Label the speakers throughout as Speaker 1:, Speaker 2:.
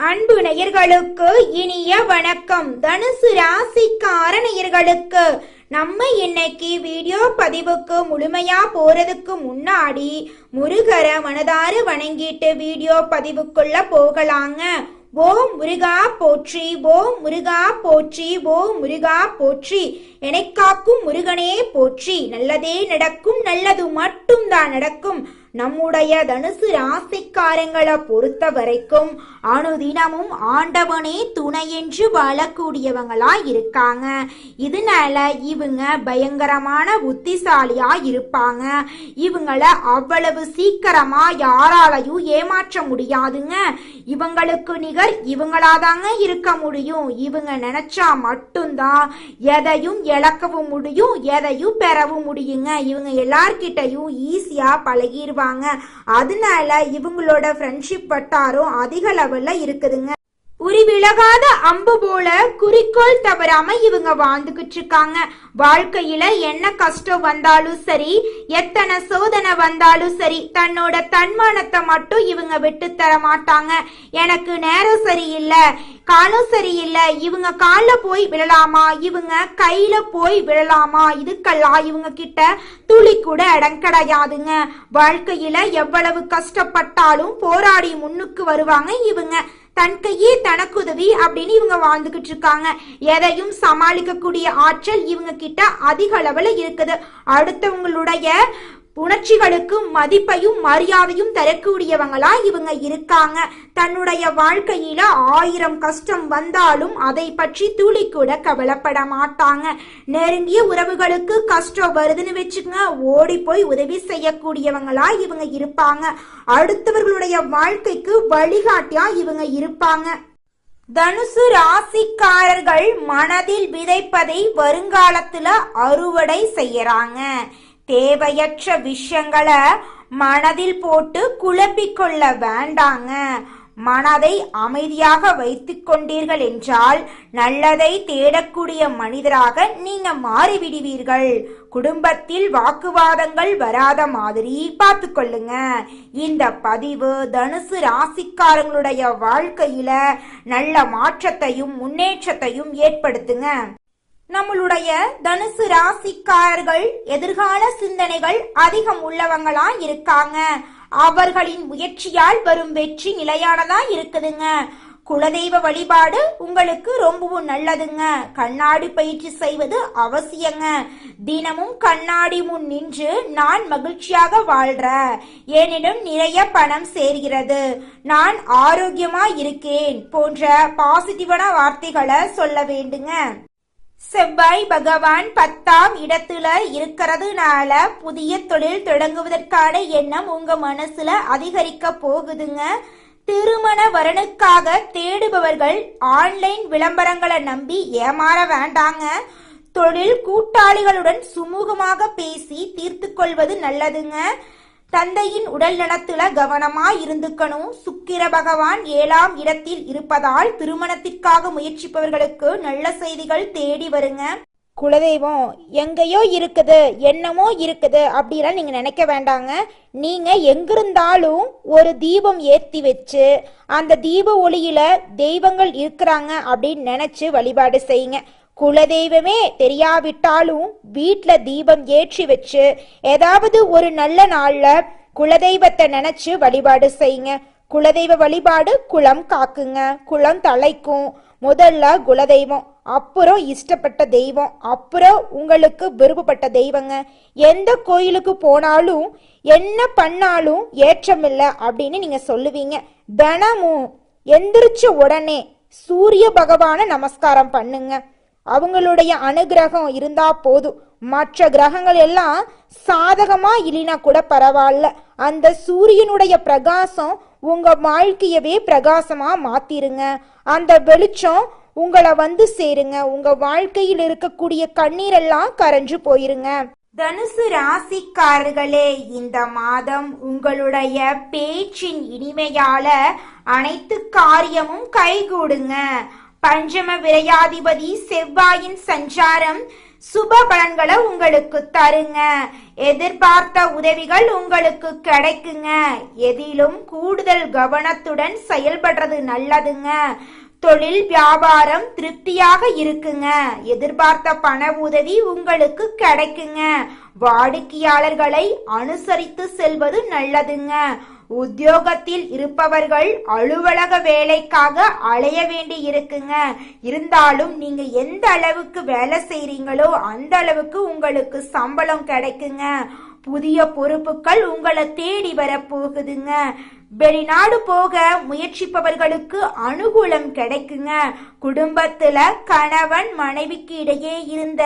Speaker 1: அன்பு நேயர்களுக்கு இனிய வணக்கம். தனுசு ராசிக்கார நேயர்களுக்கு நம்ம இன்னைக்கு வீடியோ பதிவுக்கு முழுமையா போறதுக்கு முன்னாடி முருகரை மனதார வணங்கிட்டு வீடியோ பதிவுக்குள்ள போகலாங்க. ஓம் முருகா போற்றி, ஓம் முருகா போற்றி, ஓம் முருகா போற்றி, எனக்காக்கும் முருகனே போற்றி. நல்லதே நடக்கும், நல்லது மட்டும்தான் நடக்கும். நம்முடைய தனுசு ராசிக்காரங்களை பொறுத்த வரைக்கும் அனுதினமும் ஆண்டவனே துணை என்று வாழக்கூடியவங்களா இருக்காங்க. இதனால இவங்க பயங்கரமான புத்திசாலியா இருப்பாங்க. இவங்கள அவ்வளவு சீக்கிரமா யாராலையும் ஏமாற்ற முடியாதுங்க. இவங்களுக்கு நிகர் இவங்களாதாங்க இருக்க முடியும். இவங்க நினைச்சா மட்டும்தான் எதையும் இழக்கவும் முடியும், எதையும் பெறவும் முடியுங்க. இவங்க எல்லார்கிட்டையும் ஈஸியா பழகிடுவாங்க. அதனால இவங்களோட ஃப்ரெண்ட்ஷிப் வட்டாரம் அதிக லெவல்ல இருக்குதுங்க. உரிவிலகாத அம்பு போல குறிக்கோள் தவறாம இவங்க வாழ்ந்துகிட்டு இருக்காங்க. வாழ்க்கையில என்ன கஷ்டம் வந்தாலும் சரி, எத்தனை சோதனை வந்தாலும் சரி, தன்னோட தன்மானத்தை மட்டும் இவங்க விட்டு தர மாட்டாங்க. எனக்கு நேரம் சரியில்லை, காலம் சரியில்லை, இவங்க காலில் போய் விழலாமா, இவங்க கையில போய் விழலாமா, இதுக்கெல்லாம் இவங்க கிட்ட துளி கூட இடம் கிடையாதுங்க. வாழ்க்கையில எவ்வளவு கஷ்டப்பட்டாலும் போராடி முன்னுக்கு வருவாங்க இவங்க. தன் கையே தனக்குதவி அப்படின்னு இவங்க வாழ்ந்துகிட்டு இருக்காங்க. எதையும் சமாளிக்கக்கூடிய ஆற்றல் இவங்க கிட்ட அதிக அளவுல இருக்குது. அடுத்தவங்களுடைய உணர்ச்சிகளுக்கு மதிப்பையும் மரியாதையும் தரக்கூடியவங்களா இவங்க இருக்காங்க. தன்னுடைய வாழ்க்கையில 1000 கஷ்டம் வந்தாலும் அதை பற்றி துளி கூட கவலைப்பட மாட்டாங்க. நெருங்கிய உறவுகளுக்கு கஷ்டம் வருதுன்னு வச்சுக்கங்க, ஓடி போய் உதவி செய்யக்கூடியவங்களா இவங்க இருப்பாங்க. அடுத்தவர்களுடைய வாழ்க்கைக்கு வழிகாட்டியா இவங்க இருப்பாங்க. தனுசு ராசிக்காரர்கள் மனதில் விதைப்பதை வருங்காலத்துல அறுவடை செய்யறாங்க. தேவையற்ற விஷயங்களை மனதில் போட்டு குழப்பிக்கொள்ள வேண்டாங்க. மனதை அமைதியாக வைத்துக் கொண்டீர்கள் என்றால் நல்லதை தேடக்கூடிய மனிதராக நீங்க மாறிவிடுவீர்கள். குடும்பத்தில் வாக்குவாதங்கள் வராத மாதிரி பார்த்து கொள்ளுங்க. இந்த பதிவு தனுசு ராசிக்காரங்களுடைய வாழ்க்கையில நல்ல மாற்றத்தையும் முன்னேற்றத்தையும் ஏற்படுத்துங்க. நம்மளுடைய தனுசு ராசிக்காரர்கள் எதிர்கால சிந்தனைகள் அதிகம் உள்ளவங்களா இருக்காங்க. அவர்களின் முயற்சியால் வரும் வெற்றி நிலையானதா இருக்குதுங்க. குலதெய்வ வழிபாடு உங்களுக்கு ரொம்பவும் நல்லதுங்க. கண்ணாடி பயிற்சி செய்வது அவசியங்க. தினமும் கண்ணாடி முன் நின்று நான் மகிழ்ச்சியாக வாழ்றேன், என்னிடம் நிறைய பணம் சேர்கிறது, நான் ஆரோக்கியமா இருக்கேன் போன்ற பாசிட்டிவான வார்த்தைகளை சொல்ல வேண்டுங்க. செவ்வாய் பகவான் 10ஆம் இடத்துல இருக்கிறதுனால புதிய தொழில் தொடங்குவதற்கான எண்ணம் உங்க மனசுல அதிகரிக்க போகுதுங்க. திருமண வரனுக்காக தேடுபவர்கள் ஆன்லைன் விளம்பரங்களை நம்பி ஏமாற வேண்டாங்க. தொழில் கூட்டாளிகளுடன் சுமூகமாக பேசி தீர்த்து கொள்வது நல்லதுங்க. தந்தையின் உடல் நலத்துல கவனமா இருந்துக்கணும். சுக்கிர பகவான் 7ஆம் இடத்தில் இருப்பதால் திருமணத்திற்காக முயற்சிப்பவர்களுக்கு நல்ல செய்திகள் தேடி வருங்க. குலதெய்வம் எங்கேயோ இருக்குது, என்னமோ இருக்குது அப்படிலாம் நீங்க நினைக்க வேண்டாங்க. நீங்க எங்கிருந்தாலும் ஒரு தீபம் ஏற்றி வச்சு அந்த தீப ஒளியில தெய்வங்கள் இருக்கிறாங்க அப்படின்னு நினைச்சு வழிபாடு செய்யுங்க. குலதெய்வமே தெரியாவிட்டாலும் வீட்டுல தீபம் ஏற்றி வச்சு ஏதாவது ஒரு நல்ல நாள்ல குலதெய்வத்தை நினைச்சு வழிபாடு செய்யுங்க. குலதெய்வ வழிபாடு குலம் காக்குங்க, குலம் தலைக்கும். முதல்ல குலதெய்வம், அப்புறம் இஷ்டப்பட்ட தெய்வம், அப்புறம் உங்களுக்கு விருப்பப்பட்ட தெய்வங்க. எந்த கோயிலுக்கு போனாலும் என்ன பண்ணாலும் ஏற்றமில்லை அப்படின்னு நீங்க சொல்லுவீங்க. தினமும் எந்திரிச்ச உடனே சூரிய பகவான நமஸ்காரம் பண்ணுங்க. அவங்களுடைய அனுகிரகம் இருந்தா போதும். மற்ற கிரகங்கள் எல்லாம் சாதகமா இல்லைனா கூட பரவாயில்ல, அந்த சூரியனுடைய பிரகாசம் உங்க வாழ்க்கையவே பிரகாசமா மாத்திருங்க. அந்த வெளிச்சம் உங்களை வந்து சேருங்க. உங்க வாழ்க்கையில் இருக்கக்கூடிய கண்ணீரெல்லாம் கரைஞ்சு போயிருங்க. தனுசு ராசிக்காரர்களே, இந்த மாதம் உங்களுடைய பேச்சின் இனிமையால அனைத்து காரியமும் கைகூடுங்க. பஞ்சம விரையாதிபதி செவ்வாயின் சஞ்சாரம் சுப பலன்களை உங்களுக்கு தருங்க. எதிர்பார்த்த உதவிகள் உங்களுக்கு கிடைக்குங்க. எதிலும் கூடுதல் கவனத்துடன் செயல்படுறது நல்லதுங்க. தொழில் வியாபாரம் திருப்தியாக இருக்குங்க. எதிர்பார்த்த பண உதவி உங்களுக்கு கிடைக்குங்க. வாடிக்கையாளர்களை அனுசரித்து செல்வது நல்லதுங்க. உத்தியோகத்தில் இருப்பவர்கள் அலுவலக வேலைக்காக அலைய வேண்டி இருக்குங்க. இருந்தாலும் நீங்க எந்த அளவுக்கு வேலை செய்றீங்களோ அந்த அளவுக்கு உங்களுக்கு சம்பளம் கிடைக்குங்க. புதிய பொறுப்புகள் உங்களை தேடி வர போகுதுங்க. வெளிநாடு போக முயற்சிப்பவர்களுக்கு அனுகூலம் கிடைக்குங்க. குடும்பத்துல கணவன் மனைவிக்கு இடையே இருந்த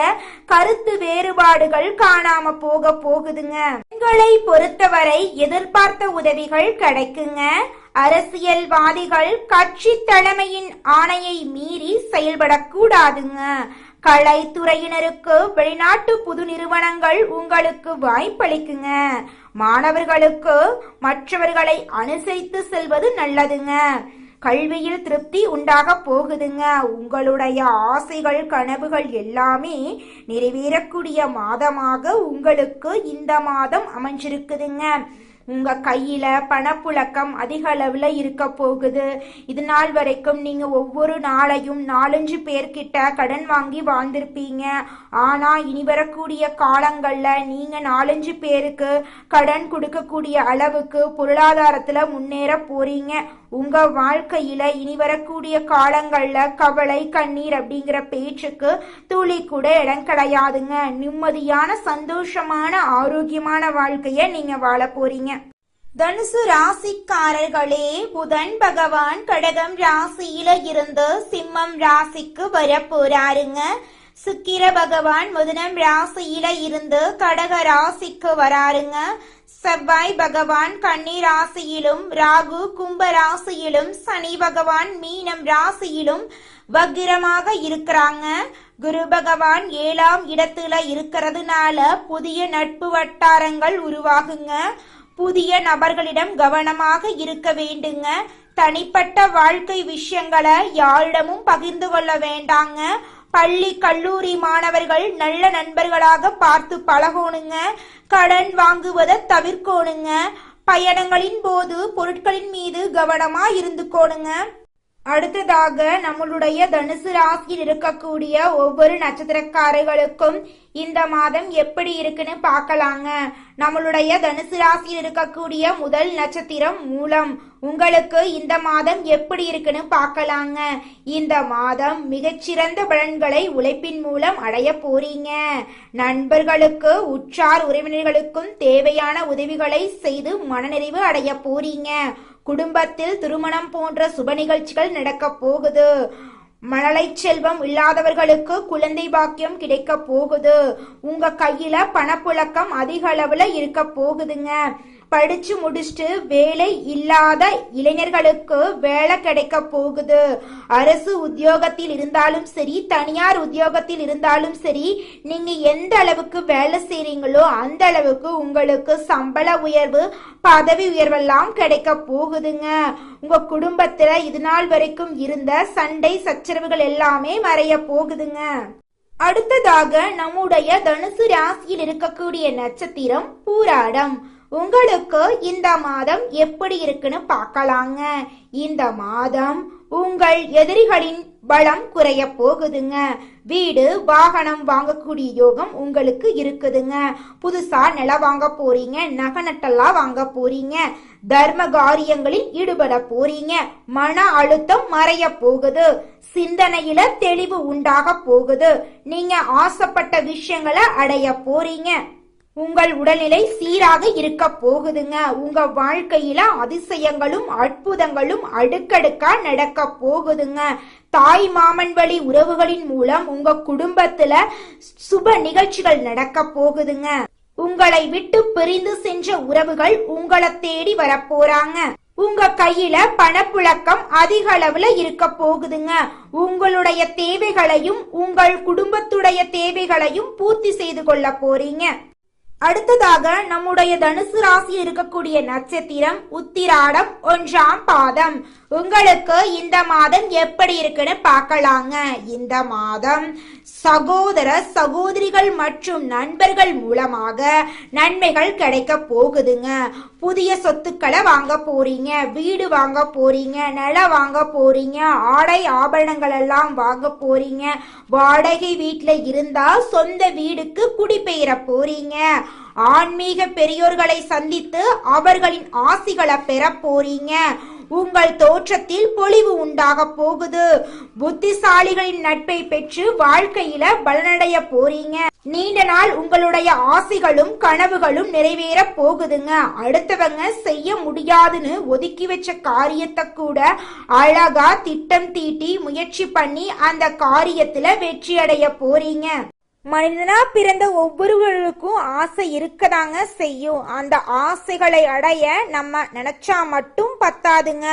Speaker 1: கருத்து வேறுபாடுகள் காணாம போகுதுங்க. பெண்களை பொறுத்தவரை எதிர்பார்த்த உதவிகள் கிடைக்குங்க. அரசியல்வாதிகள் கட்சி தலைமையின் ஆணையை மீறி செயல்படக்கூடாதுங்க. கலைத்துறையினருக்கு வெளிநாட்டு புது நிறுவனங்கள் உங்களுக்கு வாய்ப்பளிக்குங்க. மாணவர்களுக்கு மற்றவர்களை அனுசரித்து செல்வது நல்லதுங்க. கல்வியில் திருப்தி உண்டாக போகுதுங்க. உங்களுடைய ஆசைகள் கனவுகள் எல்லாமே நிறைவேறக்கூடிய மாதமாக உங்களுக்கு இந்த மாதம் அமைஞ்சிருக்குதுங்க. உங்க கையில பணப்புழக்கம் அதிக அளவுல இருக்க போகுது. இது நாள் வரைக்கும் நீங்க ஒவ்வொரு நாளையும் 4-5 பேர்கிட்ட கடன் வாங்கி வாழ்ந்திருப்பீங்க. ஆனா இனி வரக்கூடிய காலங்கள்ல நீங்க 4-5 பேருக்கு கடன் கொடுக்கக்கூடிய அளவுக்கு பொருளாதாரத்துல முன்னேற போறீங்க. உங்க வாழ்க்கையில இனி வரக்கூடிய காலங்கள்ல கவலை கண்ணீர் அப்படிங்கிற பேச்சுக்கு துளி கூட இடம் கிடையாதுங்க. நிம்மதியான சந்தோஷமான ஆரோக்கியமான வாழ்க்கைய நீங்க வாழ போறீங்க. தனுசு ராசிக்காரர்களே, புதன் பகவான் கடகம் ராசியில இருந்து சிம்மம் ராசிக்கு வர போறாருங்க. சுக்கிர பகவான் மிதுனம் ராசியில இருந்து கடக ராசிக்கு வராருங்க. செவ்வாய் பகவான் கன்னி ராசியிலும், ராகு கும்ப ராசியிலும், சனி பகவான் மீனம் ராசியிலும் வக்கிரமாக இருக்கிறாங்க. குரு பகவான் 7ஆம் இடத்துல இருக்கிறதுனால புதிய நட்பு வட்டாரங்கள் உருவாகுங்க. புதிய நபர்களிடம் கவனமாக இருக்க வேண்டுங்க. தனிப்பட்ட வாழ்க்கை விஷயங்களை யாரிடமும் பகிர்ந்து கொள்ள வேண்டாங்க. பள்ளி கல்லூரி மாணவர்கள் நல்ல நண்பர்களாக பார்த்து பழகணுங்க. கடன் வாங்குவதை தவிர்க்கணுங்க. பயணங்களின் போது பொருட்களின் மீது கவனமா இருந்துக்கோணுங்க. அடுத்ததாக நம்மளுடைய தனுசு ராசியில் இருக்கக்கூடிய ஒவ்வொரு நட்சத்திரக்காரர்களுக்கும் இந்த மாதம் எப்படி இருக்குன்னு பார்க்கலாங்க. நம்மளுடைய தனுசு ராசியில் இருக்கக்கூடிய முதல் நட்சத்திரம் மூலம். உங்களுக்கு இந்த மாதம் எப்படி இருக்குன்னு பார்க்கலாங்க. இந்த மாதம் மிகச்சிறந்த பலன்களை உழைப்பின் மூலம் அடைய போறீங்க. நண்பர்களுக்கு உற்றார் உறவினர்களுக்கும் தேவையான உதவிகளை செய்து மனநிறைவு அடைய போறீங்க. குடும்பத்தில் திருமணம் போன்ற சுப நிகழ்ச்சிகள் நடக்க போகுது. மழலை செல்வம் இல்லாதவர்களுக்கு குழந்தை பாக்கியம் கிடைக்க போகுது. உங்க கையில பணப்புழக்கம் அதிக அளவுல இருக்க போகுதுங்க. படிச்சு முடிச்சுட்டு வேலை இல்லாத இளைஞர்களுக்கு வேலை கிடைக்க போகுது. அரசு உத்தியோகத்தில் இருந்தாலும் சரி, தனியார் உத்தியோகத்தில் இருந்தாலும் சரி, நீங்க எந்த அளவுக்கு வேலை செய்றீங்களோ அந்த அளவுக்கு உங்களுக்கு சம்பள உயர்வு, பதவி உயர்வெல்லாம் கிடைக்க போகுதுங்க. உங்க குடும்பத்துல இது நாள் வரைக்கும் இருந்த சண்டை சச்சரவுகள் எல்லாமே மறைய போகுதுங்க. அடுத்ததாக நம்முடைய தனுசு ராசியில் இருக்கக்கூடிய நட்சத்திரம் பூராடம். உங்களுக்கு இந்த மாதம் எப்படி இருக்குன்னு பார்க்கலாங்க. இந்த மாதம் உங்கள் எதிரிகளின் பலம் குறைய போகுதுங்க. வீடு வாகனம் வாங்கக்கூடிய யோகம் உங்களுக்கு இருக்குதுங்க. புதுசா நிலம் வாங்க போறீங்க, நகை நட்டெல்லாம் வாங்க போறீங்க, தர்ம காரியங்களில் ஈடுபட போறீங்க. மன அழுத்தம் மறைய போகுது. சிந்தனையில தெளிவு உண்டாக போகுது. நீங்க ஆசைப்பட்ட விஷயங்களை அடைய போறீங்க. உங்கள் உடல்நிலை சீராக இருக்க போகுதுங்க. உங்க வாழ்க்கையில அதிசயங்களும் அற்புதங்களும் அடுக்கடுக்கா நடக்க போகுதுங்க. தாய் மாமன் வழி உறவுகளின் மூலம் உங்க குடும்பத்துல சுப நிகழ்ச்சிகள் நடக்க போகுதுங்க. உங்களை விட்டு பிரிந்து சென்ற உறவுகள் உங்களை தேடி வர போறாங்க. உங்க கையில பணப்புழக்கம் அதிக அளவுல இருக்க போகுதுங்க. உங்களுடைய தேவைகளையும் உங்கள் குடும்பத்துடைய தேவைகளையும் பூர்த்தி செய்து கொள்ள போறீங்க. அடுத்ததாக நம்முடைய தனுசு ராசியில் இருக்கக்கூடிய நட்சத்திரம் உத்திராடம் 1ஆம் பாதம். உங்களுக்கு இந்த மாதம் எப்படி இருக்குன்னு பார்க்கலாங்க. இந்த மாதம் சகோதர சகோதரிகள் மற்றும் நண்பர்கள் மூலமாக நன்மைகள் கிடைக்க போகுதுங்க. புதிய சொத்துக்களை வாங்க போறீங்க, வீடு வாங்க போறீங்க, நிலம் வாங்க போறீங்க, ஆடை ஆபரணங்கள் எல்லாம் வாங்க போறீங்க. வாடகை வீட்டுல இருந்தா சொந்த வீடுக்கு குடிபெயர போறீங்க. ஆன்மீக பெரியோர்களை சந்தித்து அவர்களின் ஆசிகளை பெற போறீங்க. உங்கள் தோற்றத்தில் பொலிவு உண்டாக போகுது. புத்திசாலிகளின் நட்பை பெற்று வாழ்க்கையில பலனடைய போறீங்க. நீண்ட நாள் உங்களுடைய ஆசைகளும் கனவுகளும் நிறைவேற போகுதுங்க. அடுத்தவங்க செய்ய முடியாதுன்னு ஒதுக்கி வச்ச காரியத்தை கூட அழகா திட்டம் தீட்டி முயற்சி பண்ணி அந்த காரியத்துல வெற்றி அடைய போறீங்க. மனிதனா பிறந்த ஒவ்வொருவருக்கும் ஆசை இருக்கதாங்க செய்யும். அந்த ஆசைகளை அடைய நம்ம நினைச்சா மட்டும் பத்தாதுங்க.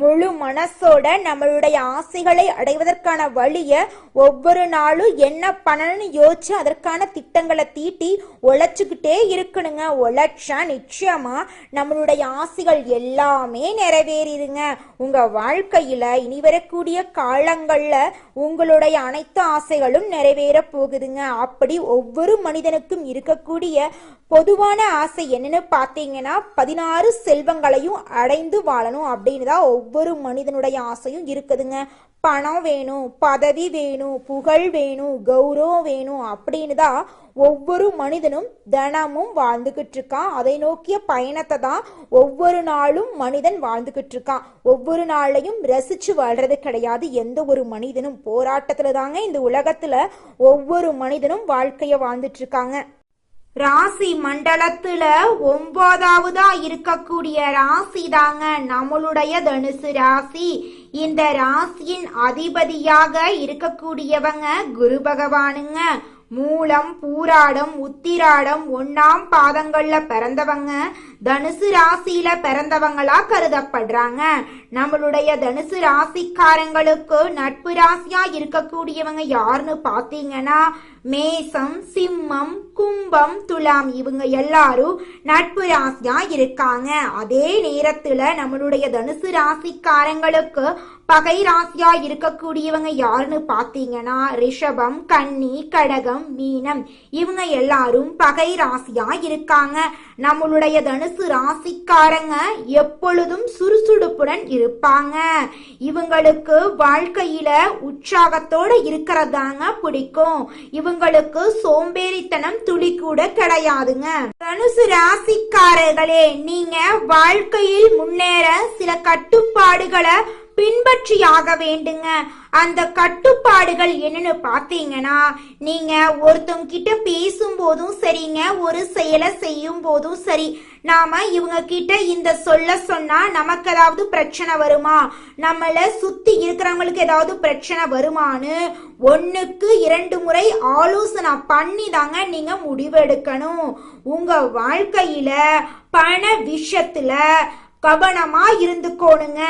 Speaker 1: முழு மனசோட நம்மளுடைய ஆசைகளை அடைவதற்கான வழிய ஒவ்வொரு நாளும் என்ன பண்ணணும்னு யோசிச்சு அதற்கான திட்டங்களை தீட்டி உழைச்சுக்கிட்டே இருக்கணுங்க. உழைச்சா நிச்சயமா நம்மளுடைய ஆசைகள் எல்லாமே நிறைவேறிடுங்க. உங்க வாழ்க்கையில இனி வரக்கூடிய காலங்கள்ல உங்களுடைய அனைத்து ஆசைகளும் நிறைவேற போகுதுங்க. அப்படி ஒவ்வொரு மனிதனுக்கும் இருக்கக்கூடிய பொதுவான ஆசை என்னன்னு பார்த்தீங்கன்னா 16 செல்வங்களையும் அடைந்து வாழணும் அப்படின்னு தான் ஒவ்வொரு மனிதனுடைய ஆசையும் இருக்குதுங்க. பணம் வேணும், பதவி வேணும், புகழ் வேணும், கௌரவம் வேணும் அப்படின்னு தான் ஒவ்வொரு மனிதனும் தினமும் வாழ்ந்துகிட்டு இருக்கான். அதை நோக்கிய பயணத்தை தான் ஒவ்வொரு நாளும் மனிதன் வாழ்ந்துகிட்டு இருக்கான். ஒவ்வொரு நாளையும் ரசிச்சு வாழ்றது கிடையாது. எந்த ஒரு மனிதனும் போராட்டத்துல தாங்க இந்த உலகத்துல ஒவ்வொரு மனிதனும் வாழ்க்கைய வாழ்ந்துட்டு இருக்காங்க. ராசி மண்டலத்துல 9வதா இருக்கக்கூடிய ராசி தாங்க நம்மளுடைய தனுசு ராசி. இந்த ராசியின் அதிபதியாக இருக்கக்கூடியவங்க குரு பகவானுங்க. மூலம், பூராடம், உத்திராடம் 1ஆம் பாதங்கள்ல பிறந்தவங்க தனுசு ராசியில பிறந்தவங்களா கருதப்படுறாங்க. நம்மளுடைய தனுசு ராசிக்காரங்களுக்கு நட்பு ராசியா இருக்கக்கூடியவங்க யாருன்னு பாத்தீங்கன்னா மேசம், சிம்மம், கும்பம், துலாம் இவங்க எல்லாரும் நட்பு ராசியா இருக்காங்க. அதே நேரத்துல நம்மளுடைய தனுசு ராசிக்காரங்களுக்கு பகை ராசியா இருக்கக்கூடியவங்க யாருன்னு பாத்தீங்கன்னா ரிஷபம், கன்னி, கடகம், மீனம் இவங்க எல்லாரும் பகை ராசியா இருக்காங்க. நம்மளுடைய தனுசு ராசிக்காரங்க எப்பொழுதும் சுறுசுறுப்புடன் இருப்பாங்க. இவங்களுக்கு வாழ்க்கையில உற்சாகத்தோட இருக்கிறதாங்க பிடிக்கும். இவங்களுக்கு சோம்பேறித்தனம் துளி கூட கிடையாதுங்க. தனுசு ராசிக்காரர்களே, நீங்க வாழ்க்கையில் முன்னேற சில கட்டுப்பாடுகளை பின்பற்றியாக வேண்டுங்க. அந்த கட்டுப்பாடுகள் என்னன்னு பாத்தீங்கன்னா நீங்க ஒருத்தவங்க கிட்ட பேசும் போதும் சரிங்க, ஒரு செயலை செய்யும் போதும் சரி, நாம இவங்க கிட்ட இந்த சொல்ல சொன்னா நமக்கு ஏதாவது பிரச்சனை வருமா, நம்மள சுத்தி இருக்கிறவங்களுக்கு ஏதாவது பிரச்சனை வருமானு 1க்கு 2 முறை ஆலோசனை பண்ணி தாங்க நீங்க முடிவெடுக்கணும். உங்க வாழ்க்கையில பண விஷயத்துல கவனமா இருந்துக்கோணுங்க.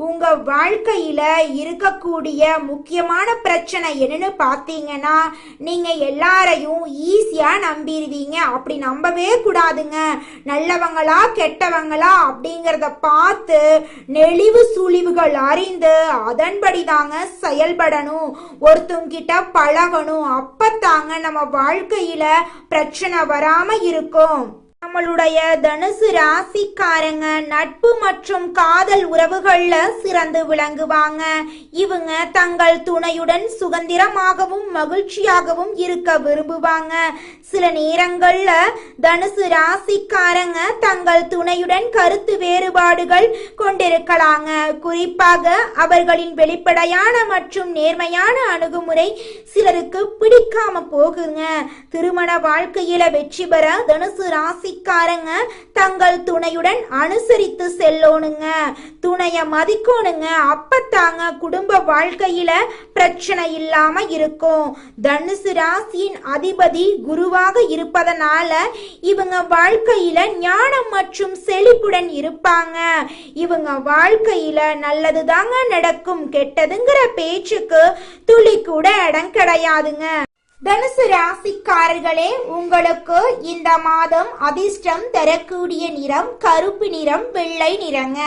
Speaker 1: உங்க வாழ்க்கையில இருக்கக்கூடிய முக்கியமான பிரச்சனை என்னன்னு பாத்தீங்கன்னா நீங்க எல்லாரையும் ஈஸியா நம்பிடுவீங்க. அப்படி நம்பவே கூடாதுங்க. நல்லவங்களா கெட்டவங்களா அப்படிங்கறத பார்த்து நெளிவு சுழிவுகள் அறிந்து அதன்படி தாங்க செயல்படணும். ஒருத்தவங்க கிட்ட பழகணும். அப்பத்தாங்க நம்ம வாழ்க்கையில பிரச்சனை வராம இருக்கும். நம்மளுடைய தனுசு ராசிக்காரங்க நட்பு மற்றும் காதல் உறவுகள்ல சிறந்து விளங்குவாங்க. இவங்க தங்கள் துணையுடன் சுதந்திரமாகவும் மகிழ்ச்சியாகவும் இருக்க விரும்புவாங்க. சில நேரங்கள்ல தனுசு ராசிக்காரங்க தங்கள் துணையுடன் கருத்து வேறுபாடுகள் கொண்டிருக்கலாங்க. குறிப்பாக அவர்களின் வெளிப்படையான மற்றும் நேர்மையான அணுகுமுறை சிலருக்கு பிடிக்காம போகுங்க. திருமண வாழ்க்கையில வெற்றி பெற தனுசு ராசிக்காரங்க தங்கள் துணையுடன் அனுசரித்து செல்லோனுங்க. துணைய மதிக்கோணுங்க. அப்பத்தாங்க குடும்ப வாழ்க்கையில பிரச்சனை இல்லாம இருக்கும். தனுசு ராசியின் அதிபதி குருவாக இருப்பதனால இவங்க வாழ்க்கையில ஞானம் மற்றும் செழிப்புடன் இருப்பாங்க. இவங்க வாழ்க்கையில நல்லது தாங்க நடக்கும், கெட்டதுங்கிற பேச்சுக்கு துளி கூட இடம் கிடையாதுங்க. தனுசு ராசிக்காரர்களே, உங்களுக்கு இந்த மாதம் அதிர்ஷ்டம் தரக்கூடிய நிறம் கருப்பு நிறம், வெள்ளை நிறங்க.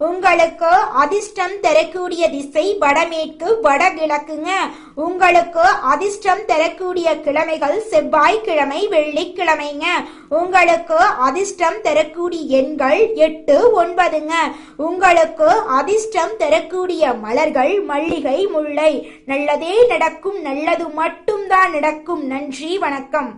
Speaker 1: உங்களுக்கு அதிர்ஷ்டம் தரக்கூடிய திசை வடமேற்கு வடகிழக்குங்க. உங்களுக்கு அதிர்ஷ்டம் தரக்கூடிய கிழமைகள் செவ்வாய்க்கிழமை, வெள்ளிக்கிழமைங்க. உங்களுக்கு அதிர்ஷ்டம் தரக்கூடிய எண்கள் 8, 9ங்க. உங்களுக்கு அதிர்ஷ்டம் தரக்கூடிய மலர்கள் மல்லிகை, முல்லை. நல்லதே நடக்கும், நல்லது மட்டும்தான் நடக்கும். நன்றி, வணக்கம்.